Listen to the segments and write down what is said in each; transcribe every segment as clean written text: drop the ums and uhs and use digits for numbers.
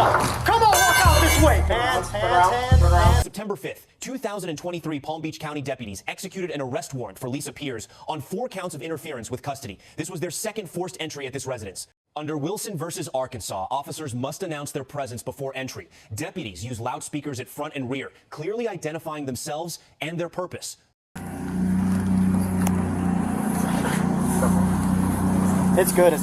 up. Come on, walk out this way. Hands. September 5th, 2023, Palm Beach County deputies executed an arrest warrant for Lisa Pierce on 4 counts of interference with custody. This was their second forced entry at this residence. Under Wilson versus Arkansas, officers must announce their presence before entry. Deputies use loudspeakers at front and rear, clearly identifying themselves and their purpose. It's good.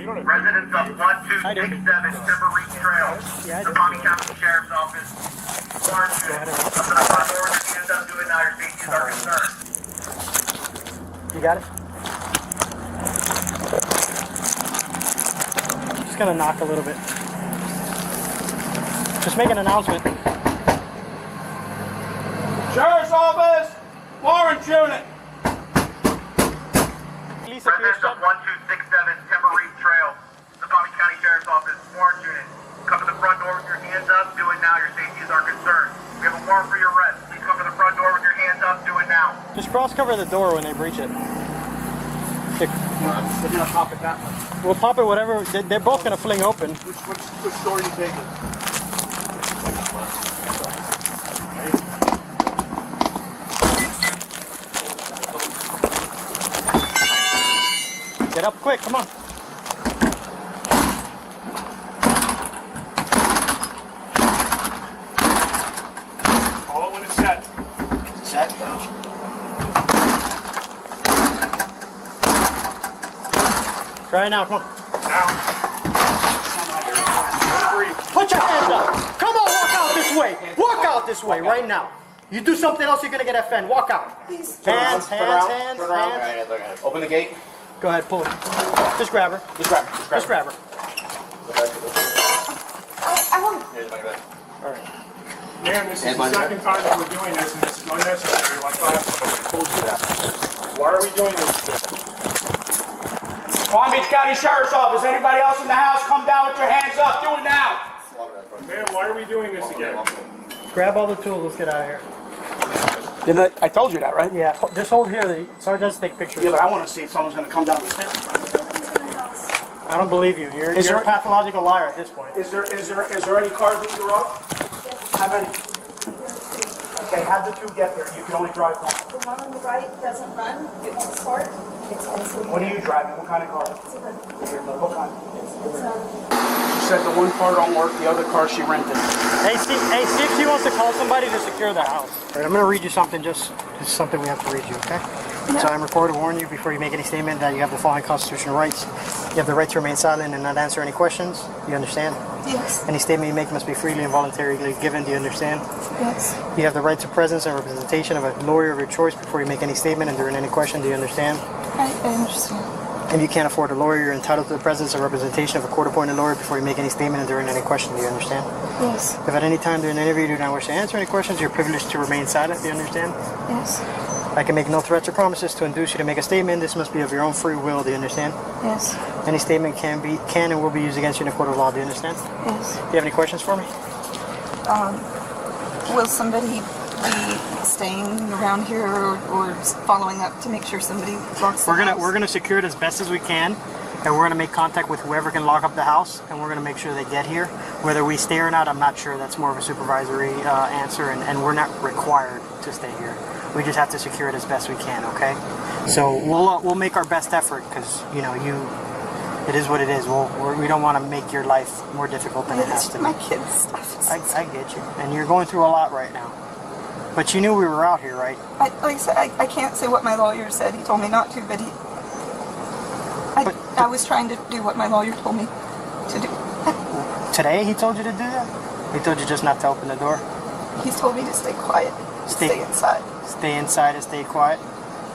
Residents of 1267 Timber Reach Trail, the Palm County Sheriff's Office, warrant you. Up to the front door with your hands up, doing now, your safety is our concern. You got it? Just gonna knock a little bit. Just make an announcement. Sheriff's Office, Warrant Unit. Residents of 1267 Timber Reach Trail, the Palm County Sheriff's Office, Warrant Unit. Come to the front door with your hands up, do it now, your safety is our concern. We have a warrant for your arrest. Please come to the front door with your hands up, do it now. Just cross cover the door when they breach it. They're gonna pop it that way. We'll pop it whatever. They're both gonna fling open. Which door are you taking? Get up quick, come on. Call it when it's set. Set. Try it now, come on. Now. Put your hands up. Come on, walk out this way. Walk out this way right now. You do something else, you're gonna get offended. Walk out. Hands. Open the gate. Go ahead, pull it. Just grab her. Just grab her. I won't. All right. Ma'am, this is the second time that we're doing this, and this is unnecessary. Like I told you that. Why are we doing this? Palm Beach County Sheriff's Office. Anybody else in the house, come down with your hands up. Do it now. Ma'am, why are we doing this again? Grab all the tools, let's get out of here. I told you that, right? Yeah, just hold here. Sergeant has to take pictures. Yeah, but I want to see if someone's going to come down the stairs. I don't believe you. You're a pathological liar at this point. Is there any cars in the garage? How many? Okay, have the two get there. You can only drive one. The one on the right doesn't run. It won't start. What are you driving? What kind of car? It's a What kind? She said the one car don't work, the other car she rented. Hey, see if she wants to call somebody to secure the house. All right, I'm going to read you something, just something we have to read you, okay? Yeah. So I'm required to warn you before you make any statement that you have the following constitutional rights. You have the right to remain silent and not answer any questions. You understand? Yes. Any statement you make must be freely and voluntarily given. Do you understand? Yes. You have the right to presence and representation of a lawyer of your choice before you make any statement and during any question. Do you understand? I understand. If you can't afford a lawyer, you're entitled to the presence and representation of a court-appointed lawyer before you make any statement and during any question. Do you understand? Yes. If at any time during the interview you do not wish to answer any questions, you're privileged to remain silent. Do you understand? Yes. I can make no threats or promises to induce you to make a statement. This must be of your own free will. Do you understand? Yes. Any statement can and will be used against you in a court of law. Do you understand? Yes. Do you have any questions for me? Will somebody be staying around here or following up to make sure somebody locks the house? We're gonna secure it as best as we can, and we're gonna make contact with whoever can lock up the house, and we're gonna make sure they get here. Whether we stay or not, I'm not sure. That's more of a supervisory answer, and we're not required to stay here. We just have to secure it as best we can. Okay? So we'll make our best effort because it is what it is. We don't want to make your life more difficult than it has to be. My kids' stuff. I get you, and you're going through a lot right now. But you knew we were out here, right? Like I said, I can't say what my lawyer said. He told me not to, but I was trying to do what my lawyer told me to do. Today he told you to do that? He told you just not to open the door? He's told me to stay quiet. Stay inside. Stay inside and stay quiet?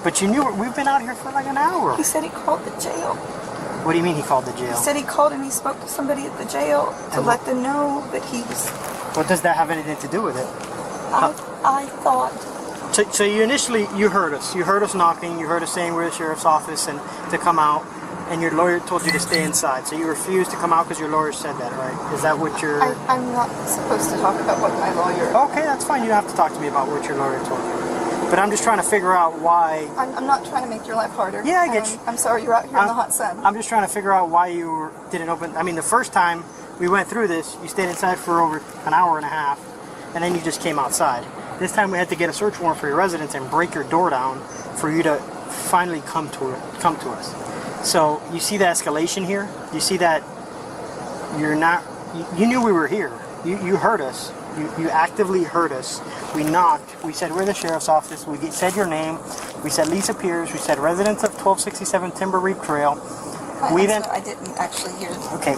But you knew we've been out here for like an hour. He said he called the jail. What do you mean he called the jail? He said he called and he spoke to somebody at the jail to let them know that he was... What does that have anything to do with it? I thought... So you initially, you heard us. You heard us knocking. You heard us saying we're the sheriff's office and to come out. And your lawyer told you to stay inside. So you refused to come out because your lawyer said that, right? Is that what you're... I'm not supposed to talk about what my lawyer... Okay, that's fine. You don't have to talk to me about what your lawyer told you. But I'm just trying to figure out why. I'm not trying to make your life harder. Yeah, I get you. I'm sorry you're out here in the hot sun. I'm just trying to figure out why you didn't open. I mean, the first time we went through this, you stayed inside for over an hour and a half, and then you just came outside. This time we had to get a search warrant for your residence and break your door down for you to finally come to us. So you see the escalation here. You see that you're not. You knew we were here. You heard us. You actively heard us. We knocked. We said we're the sheriff's office. We said your name. We said Lisa Pierce. We said residents of 1267 Timber Reap Trail. I didn't actually hear. Okay,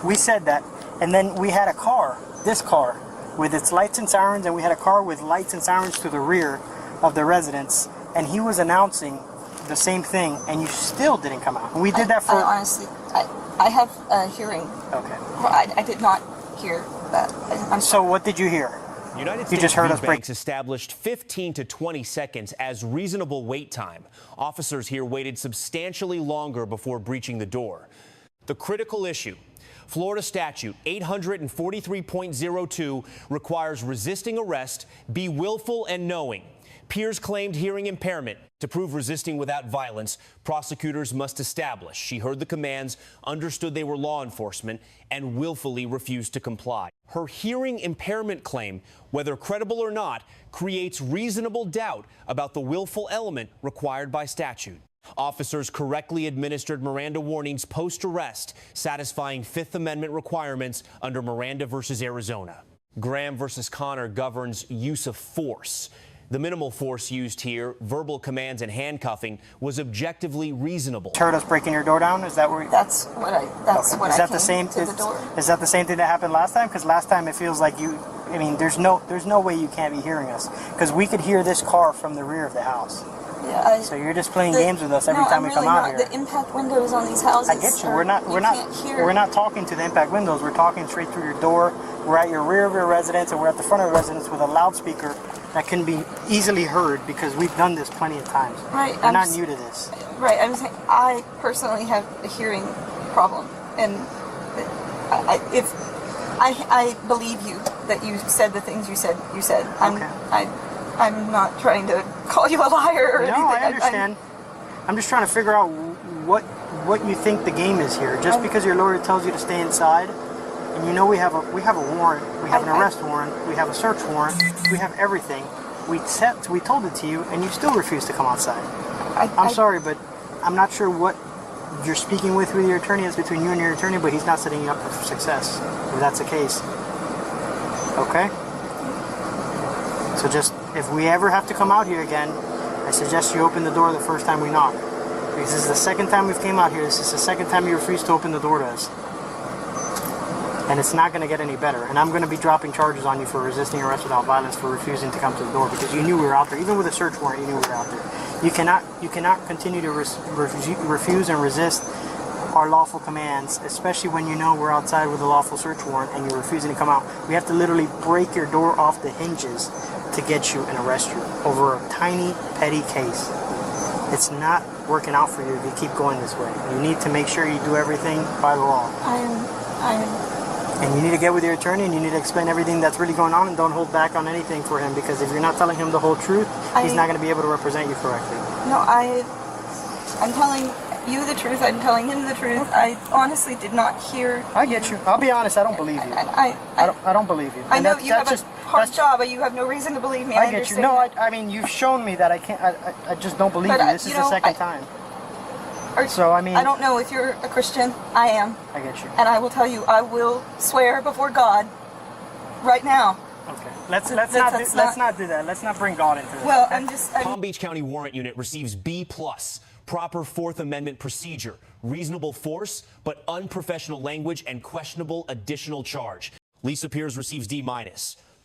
we said that, and then we had a car. This car with its lights and sirens, and we had a car with lights and sirens to the rear of the residence, and he was announcing the same thing, and you still didn't come out. And we did that for. Honestly, I have a hearing. Okay. I did not hear that. So what did you hear? United States just heard us break. banks established 15 to 20 seconds as reasonable wait time. Officers here waited substantially longer before breaching the door. The critical issue, Florida statute 843.02 requires resisting arrest be willful and knowing. Pierce claimed hearing impairment. To prove resisting without violence, prosecutors must establish she heard the commands, understood they were law enforcement, and willfully refused to comply. Her hearing impairment claim, whether credible or not, creates reasonable doubt about the willful element required by statute. Officers correctly administered Miranda warnings post-arrest, satisfying Fifth Amendment requirements under Miranda versus Arizona. Graham versus Connor governs use of force. The minimal force used here, verbal commands and handcuffing, was objectively reasonable. Heard us breaking your door down? Is that where? That's what I came to the door. Is that the same thing that happened last time? Because last time it feels like you. I mean, there's no way you can't be hearing us because we could hear this car from the rear of the house. Yeah. So you're just playing games with us every time we come out here. The impact windows on these houses. I get you. We're not talking to the impact windows. We're talking straight through your door. We're at your rear of your residence, and we're at the front of your residence with a loudspeaker that can be easily heard because we've done this plenty of times. Right. We're not new to this. Right. I'm saying I personally have a hearing problem, and I believe you that you said the things you said. I'm not trying to call you a liar or anything. No, I understand. I'm just trying to figure out what you think the game is here. Just because your lawyer tells you to stay inside, and you know we have a warrant, we have an arrest warrant, we have a search warrant, we have everything. We told it to you, and you still refuse to come outside. I'm sorry, but I'm not sure what you're speaking with your attorney. It's between you and your attorney, but he's not setting you up for success. If that's the case, okay. So just, if we ever have to come out here again, I suggest you open the door the first time we knock. Because this is the second time we've came out here. This is the second time you refused to open the door to us. And it's not going to get any better. And I'm going to be dropping charges on you for resisting arrest without violence for refusing to come to the door because you knew we were out there. Even with a search warrant, you knew we were out there. You cannot continue to refuse and resist our lawful commands, especially when you know we're outside with a lawful search warrant and you're refusing to come out. We have to literally break your door off the hinges to get you and arrest you over a tiny, petty case. It's not working out for you if you keep going this way. You need to make sure you do everything by the law. And you need to get with your attorney and you need to explain everything that's really going on and don't hold back on anything for him because if you're not telling him the whole truth, he's not going to be able to represent you correctly. No, I'm telling you the truth. I'm telling him the truth. I honestly did not hear. I get you. I'll be honest. I don't believe you. I don't believe you. I know you have a hard job, but you have no reason to believe me. I get you. No, I mean you've shown me that I can't. I just don't believe you. This is the second time. So I mean, I don't know if you're a Christian. I am. I get you. And I will tell you, I will swear before God, right now. Okay. Let's not do that. Let's not bring God into this. Well, okay? Palm Beach County Warrant Unit receives B+, proper Fourth Amendment procedure, reasonable force, but unprofessional language and questionable additional charge. Lisa Pierce receives D-,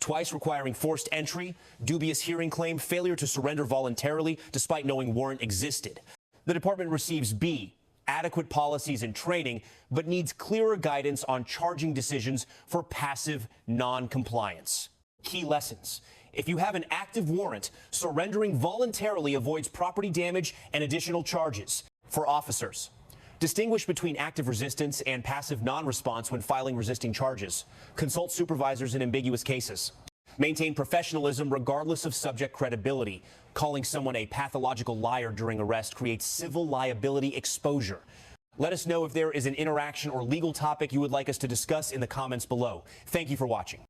twice requiring forced entry, dubious hearing claim, failure to surrender voluntarily despite knowing warrant existed. The department receives B, adequate policies and training, but needs clearer guidance on charging decisions for passive non-compliance. Key lessons. If you have an active warrant, surrendering voluntarily avoids property damage and additional charges. For officers, distinguish between active resistance and passive non-response when filing resisting charges. Consult supervisors in ambiguous cases. Maintain professionalism regardless of subject credibility. Calling someone a pathological liar during arrest creates civil liability exposure. Let us know if there is an interaction or legal topic you would like us to discuss in the comments below. Thank you for watching.